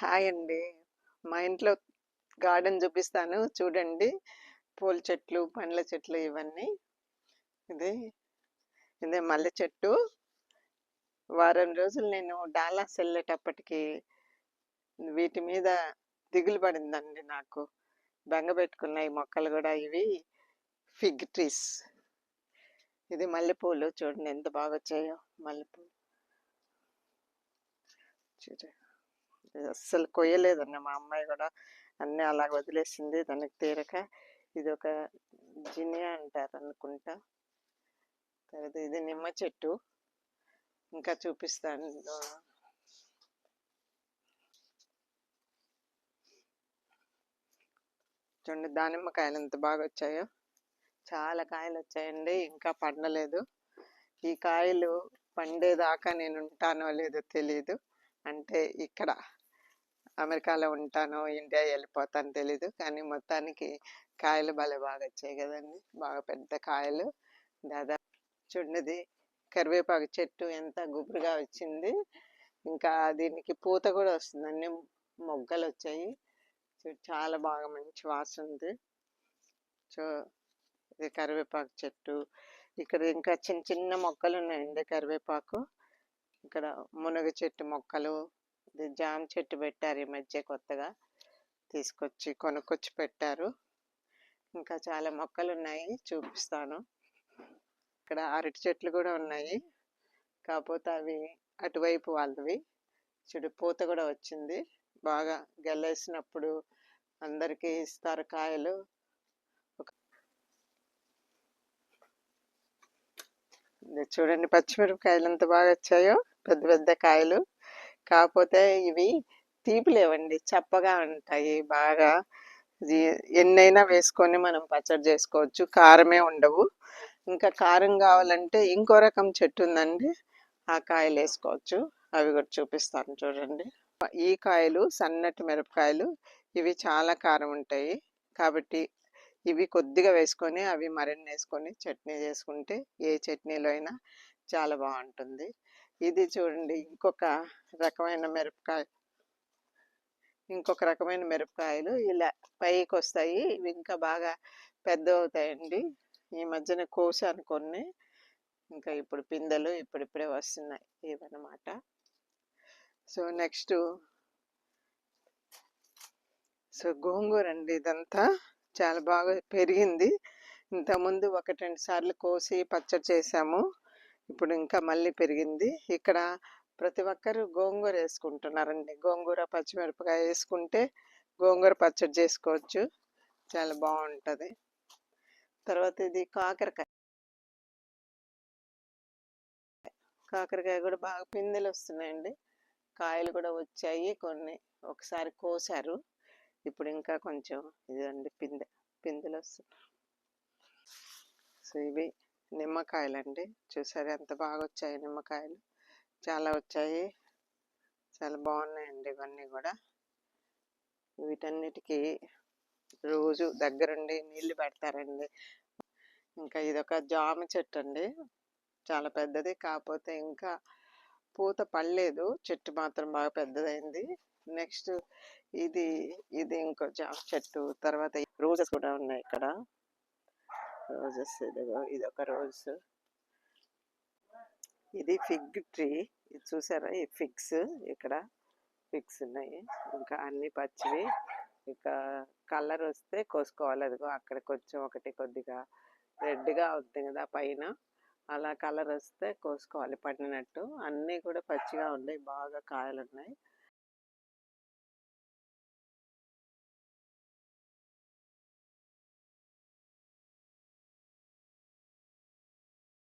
Hi అండి. మా ఇంట్లో గార్డెన్ చూపిస్తాను చూడండి. పూల చెట్లు, పండ్ల చెట్లు ఇవన్నీ. ఇది ఇదే మల్లె చెట్టు. వారం రోజులు నేను డాలాస్ వెళ్ళేటప్పటికి వీటి మీద దిగులు పడిందండి నాకు. బెంగ పెట్టుకున్నాయి మొక్కలు కూడా. ఇవి ఫిగ్ ట్రీస్. ఇది మల్లెపూలు చూడండి ఎంత బాగా వచ్చాయో మల్లెపూలు. ఇది అస్సలు కొయ్యలేదన్న మా అమ్మాయి కూడా అన్నీ అలాగ వదిలేసింది దానికి తీరక. ఇది ఒక జినియా అంటారు అనుకుంటా. తర్వాత ఇది నిమ్మ చెట్టు. ఇంకా చూపిస్తాను. చూడండి దానిమ్మకాయలు ఎంత బాగా వచ్చాయో. చాలా కాయలు వచ్చాయండి, ఇంకా పండలేదు. ఈ కాయలు పండేదాకా నేను ఉంటానో లేదో తెలీదు. అంటే ఇక్కడ అమెరికాలో ఉంటానో ఇండియా వెళ్ళిపోతాను తెలీదు, కానీ మొత్తానికి కాయలు భలే బాగా వచ్చాయి కదండి. బాగా పెద్ద కాయలు. దాదాపు చూడండి కరివేపాకు చెట్టు ఎంత గుబురుగా వచ్చింది. ఇంకా దీనికి పూత కూడా వస్తుంది, అన్ని మొగ్గలు వచ్చాయి. చాలా బాగా మంచి వాసన ఉంది. సో ఇది కరివేపాకు చెట్టు. ఇక్కడ ఇంకా చిన్న చిన్న మొక్కలు ఉన్నాయండి కరివేపాకు. ఇక్కడ మునగ చెట్టు మొక్కలు. ఇది జామ చెట్టు పెట్టారు ఈ మధ్య కొత్తగా తీసుకొచ్చి కొనుక్కొచ్చి పెట్టారు. ఇంకా చాలా మొక్కలు ఉన్నాయి, చూపిస్తాను. ఇక్కడ అరటి చెట్లు కూడా ఉన్నాయి, కాకపోతే అవి అటువైపు వాళ్ళవి. చూడు పూత కూడా వచ్చింది. బాగా గెల్లేసినప్పుడు అందరికీ ఇస్తారు కాయలు. చూడండి పచ్చిమిరపకాయలు ఎంత బాగా వచ్చాయో, పెద్ద పెద్ద కాయలు. కాకపోతే ఇవి తీపి లేవండి, చప్పగా ఉంటాయి బాగా. ఎన్నైనా వేసుకొని మనం పచ్చడి చేసుకోవచ్చు, కారమే ఉండవు. ఇంకా కారం కావాలంటే ఇంకో రకం చెట్టు ఉందండి, ఆ కాయలు వేసుకోవచ్చు. అవి కూడా చూపిస్తాను చూడండి. ఈ కాయలు సన్నటి మిరపకాయలు. ఇవి చాలా కారం ఉంటాయి, కాబట్టి ఇవి కొద్దిగా వేసుకొని అవి మరిన్ని వేసుకొని చట్నీ చేసుకుంటే ఏ చట్నీలో అయినా చాలా బాగుంటుంది. ఇది చూడండి ఇంకొక రకమైన మిరపకాయలు ఇలా పైకి వస్తాయి. ఇవి ఇంకా బాగా పెద్ద అవుతాయండి. ఈ మధ్యన కోసాను కొన్ని, ఇంకా ఇప్పుడు పిందెలు ఇప్పుడిప్పుడే వస్తున్నాయి ఇవన్నమాట. సో నెక్స్ట్ గోంగూర అండి. ఇదంతా చాలా బాగా పెరిగింది. ఇంతకుముందు 1-2 సార్లు కోసి పచ్చడి చేసాము, ఇప్పుడు ఇంకా మళ్ళీ పెరిగింది. ఇక్కడ ప్రతి ఒక్కరు గోంగూర వేసుకుంటున్నారండి. గోంగూర పచ్చిమిరపకాయ వేసుకుంటే గోంగూర పచ్చడి చేసుకోవచ్చు, చాలా బాగుంటుంది. తర్వాత ఇది కాకరకాయ కూడా బాగా పిందెలు వస్తున్నాయండి. కాయలు కూడా వచ్చాయి కొన్ని, ఒకసారి కోసారు. ఇప్పుడు ఇంకా కొంచెం ఇదండి పిందెలు వస్తున్నాయి. సో ఇవి నిమ్మకాయలండి. చూసారు ఎంత బాగా వచ్చాయి నిమ్మకాయలు, చాలా వచ్చాయి, చాలా బాగున్నాయండి ఇవన్నీ కూడా. వీటన్నిటికీ రోజు దగ్గరుండి నీళ్లు పెడతారండి. ఇంకా ఇదొక జామ చెట్టు అండి, చాలా పెద్దది. కాకపోతే ఇంకా పూత పడలేదు, చెట్టు మాత్రం బాగా పెద్దదైంది. నెక్స్ట్ ఇది ఇంకో జామ చెట్టు. తర్వాత రోజెస్ కూడా ఉన్నాయి ఇక్కడ. రోజెస్ ఇది ఒక రోజ్. ఇది ఫిగ్ ట్రీ. ఇది చూసారా, ఈ ఫిగ్స్, ఇక్కడ ఫిగ్స్ ఉన్నాయి. ఇంకా అన్ని పచ్చివి. ఇక కలర్ వస్తే కోసుకోవాలి. అదిగో అక్కడ కొంచెం ఒకటి కొద్దిగా రెడ్గా అవుతుంది కదా పైన, అలా కలర్ వస్తే కోసుకోవాలి పండినట్టు. అన్నీ కూడా పచ్చిగా ఉన్నాయి, బాగా కాయలు ఉన్నాయి.